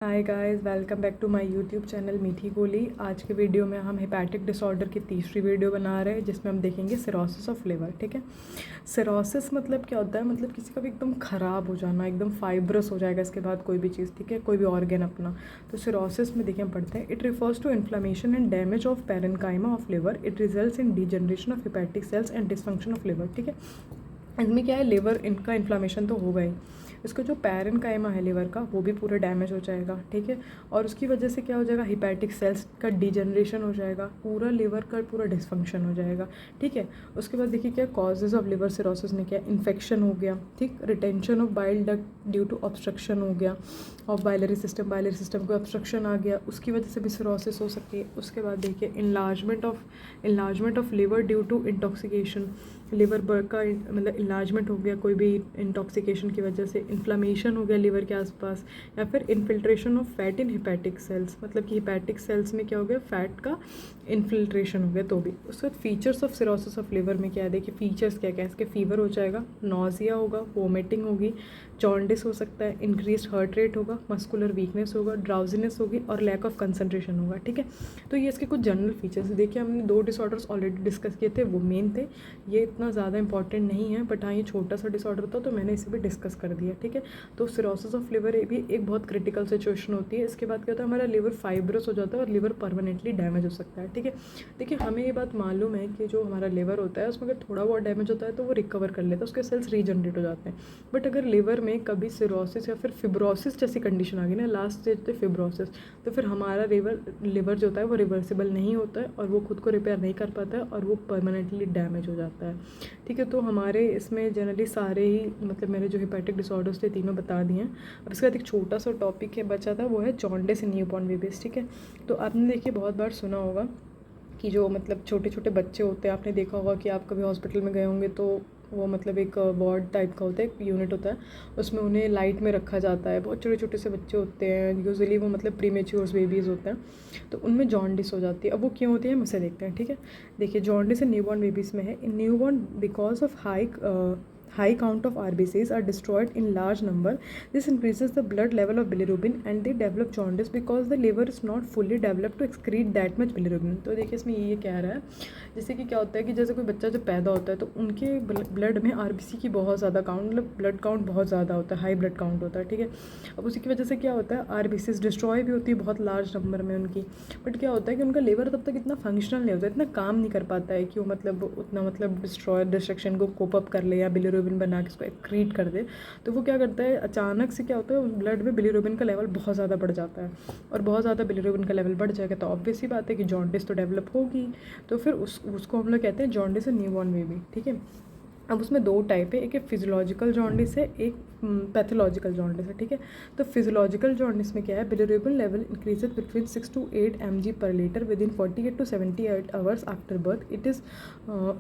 Hi guys, welcome back to my YouTube channel Meethi Goli. आज के video में हम हेपेटिक डिसऑर्डर की तीसरी वीडियो बना रहे हैं, जिसमें हम देखेंगे सिरोसिस ऑफ लिवर। ठीक है, सिरोसिस मतलब क्या होता है? मतलब किसी का भी एकदम ख़राब हो जाना, एकदम फाइब्रस हो जाएगा इसके बाद कोई भी चीज़। ठीक है, कोई भी ऑर्गन अपना। तो सिरोसिस में देखें पढ़ते हैं, it refers to inflammation and damage of parenchyma of liver. It results in degeneration of hepatic cells and dysfunction of liver. ठीक है, इसमें क्या है, लिवर इनका इन्फ्लामेशन तो होगा ही, इसका जो पैरेन्काइमा है लिवर का वो भी पूरा डैमेज हो जाएगा। ठीक है, और उसकी वजह से क्या हो जाएगा, हिपैटिक सेल्स का डिजनरेशन हो जाएगा, पूरा लिवर का पूरा डिसफंक्शन हो जाएगा। ठीक है, उसके बाद देखिए क्या कॉजेज़ ऑफ लिवर सिरोसिस ने क्या, इन्फेक्शन हो गया। ठीक, retention of bile duct due to obstruction हो गया ऑफ बाइलरी सिस्टम को ऑब्स्ट्रक्शन आ गया, उसकी वजह से भी सिरोसिस हो सकती है। उसके बाद देखिए enlargement of liver due to intoxication, liver का मतलब इन्लार्जमेंट हो गया कोई भी इंटॉक्सिकेशन की वजह से, इन्फ्लामेशन हो गया लिवर के आसपास, या फिर infiltration of fat in hepatic sales, मतलब कि हिपैटिक सेल्स में क्या हो गया, फैट का इन्फिल्ट्रेशन हो गया तो भी। उसके बाद features of cirrhosis of liver में क्या है, देखिए फीचर्स क्या क्या है इसके, फीवर हो जाएगा, नॉजिया होगा, वोमिटिंग होगी, जॉन्डिस हो सकता है, इंक्रीज हार्ट रेट होगा, मस्कुलर वीकनेस होगा, ड्राउजीनेस होगी और लैक ऑफ कंसंट्रेशन होगा। ठीक है, तो ये इसके कुछ जनरल फीचर्स। देखिए हमने 2 डिसऑर्डर्स ऑलरेडी डिस्कस किए थे, वो मेन थे, ये इतना ज़्यादा इंपॉर्टेंट नहीं है, बट हाँ ये छोटा सा डिसऑर्डर था तो मैंने इसे भी डिस्कस कर दिया। ठीक है, तो सिरोसिस ऑफ लिवर ये भी एक बहुत क्रिटिकल सिचुएशन होती है। इसके बाद क्या होता है, हमारा लिवर फाइब्रस हो जाता है और लिवर परमानेंटली डैमेज हो सकता है। ठीक है, देखिए हमें ये बात मालूम है कि जो हमारा लिवर होता है उसमें अगर थोड़ा बहुत डैमेज होता है तो वो रिकवर कर लेता है, उसके सेल्स रीजनरेट हो जाते हैं। बट अगर लिवर में कभी सिरोसिस या फिर फिब्रोसिस जैसी कंडीशन आ गई ना, लास्ट स्टेज पे फिब्रोसिस, तो फिर हमारा लिवर जो होता है वो रिवर्सिबल नहीं होता है और वो खुद को रिपेयर नहीं कर पाता है और वो परमानेंटली डैमेज हो जाता है। ठीक है, तो हमारे इसमें जनरली सारे ही मतलब मेरे जो हिपैटिक डिसऑर्डर्स थे तीनों बता दिए हैं। अब इसके बाद एक छोटा सा टॉपिक है बचा था, वो है जॉन्डिस इन न्यूबॉर्न बेबीज। ठीक है, तो आपने देखिए बहुत बार सुना होगा कि जो मतलब छोटे छोटे बच्चे होते हैं, आपने देखा होगा कि आप कभी हॉस्पिटल में गए होंगे तो वो मतलब एक वार्ड टाइप का होता है, एक यूनिट होता है, उसमें उन्हें लाइट में रखा जाता है। बहुत छोटे छोटे से बच्चे होते हैं, यूजुअली वो मतलब प्रीमेच्योर्स बेबीज़ होते हैं, तो उनमें जॉन्डिस हो जाती है। अब वो क्यों होती है हम उसे देखते हैं। ठीक है, देखिए जॉन्डिस इन न्यूबॉर्न बेबीज़ में है, in newborn because of high count of RBCs are destroyed in large number. This increases the blood level of bilirubin and they develop jaundice because the liver is not fully developed to excrete that much bilirubin. तो देखिए इसमें ये कह रहा है, जैसे कि क्या होता है कि जैसे कोई बच्चा जब पैदा होता है तो उनके ब्लड में RBC की बहुत ज़्यादा काउंट, मतलब ब्लड काउंट बहुत ज़्यादा होता है, हाई ब्लड काउंट होता है। ठीक है, अब उसी की वजह से क्या होता है, RBCs डिस्ट्रॉय भी होती है बहुत लार्ज नंबर में उनकी, बट क्या होता है कि उनका लिवर तब तक इतना फंक्शनल नहीं होता, इतना काम नहीं कर पाता है कि वो मतलब उतना मतलब डिस्ट्रक्शन को कोप अप कर ले या बिलिरुबिन बना के उसको एक्रीट कर दे। तो वो क्या करता है, अचानक से क्या होता है, ब्लड में बिलिरुबिन का लेवल बहुत ज़्यादा बढ़ जाता है, और बहुत ज़्यादा बिलिरुबिन का लेवल बढ़ जाएगा तो ऑब्वियस ही बात है कि जॉन्डिस तो डेवलप होगी। तो फिर उसको हम लोग कहते हैं जॉन्डिस इन न्यूबॉर्न बेबी। ठीक है, अब उसमें 2 टाइप है, एक है फिजियोलॉजिकल जॉन्डिस है, एक पैथोलॉजिकल जॉन्डिस है। ठीक है, तो फिजियोलॉजिकल जॉन्डिस में क्या है, bilirubin level increases between 6 to 8 mg पर litre with in 48 to 78 hours after birth.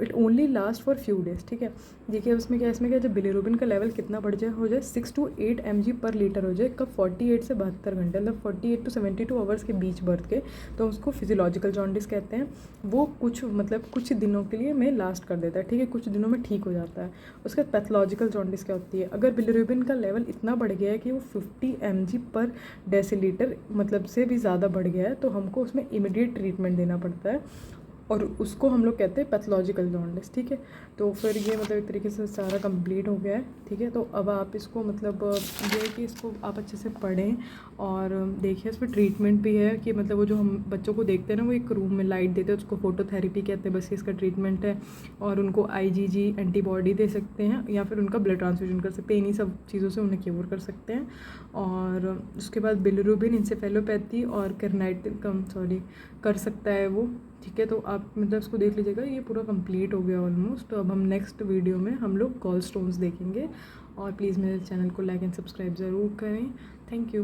It only last for few days. ठीक है, देखिए इसमें क्या जब बिलिरुबिन का लेवल कितना बढ़ जाए, हो जाए 6 to 8 mg पर लीटर हो जाए, कब 48 से 72 घंटे, मतलब 48 to 72 आवर्स के बीच बर्थ के, तो उसको फिजियोलॉजिकल जॉन्डिस कहते हैं। वो कुछ दिनों के लिए में लास्ट कर देता है। ठीक है, कुछ दिनों में ठीक हो जाता है। उसके बाद पैथोलॉजिकल जॉन्डिस क्या होती है, अगर बिलिरुबिन का लेवल इतना बढ़ गया है कि वो 50 mg पर डेसीलीटर मतलब से भी ज़्यादा बढ़ गया है, तो हमको उसमें इमीडिएट ट्रीटमेंट देना पड़ता है और उसको हम लोग कहते हैं पैथोलॉजिकल जॉन्डिस। ठीक है, तो फिर ये मतलब एक तरीके से सारा कंप्लीट हो गया है। ठीक है, तो अब आप इसको मतलब ये है कि इसको आप अच्छे से पढ़ें और देखिए इसमें ट्रीटमेंट भी है कि मतलब वो जो हम बच्चों को देखते हैं ना, वो एक रूम में लाइट देते हैं, उसको फोटोथेरेपी कहते हैं, बस इसका ट्रीटमेंट है। और उनको IgG एंटीबॉडी दे सकते हैं या फिर उनका ब्लड ट्रांसफ्यूजन कर सकते हैं, इन्हीं सब चीज़ों से उन्हें क्योर कर सकते हैं। और उसके बाद बिलिरुबिन इंसेफेलोपैथी और कर सकता है वो। ठीक है, तो आप मतलब इसको देख लीजिएगा, ये पूरा कंप्लीट हो गया ऑलमोस्ट। तो अब हम नेक्स्ट वीडियो में हम लोग गॉल स्टोन्स देखेंगे, और प्लीज़ मेरे चैनल को लाइक एंड सब्सक्राइब ज़रूर करें। Thank you.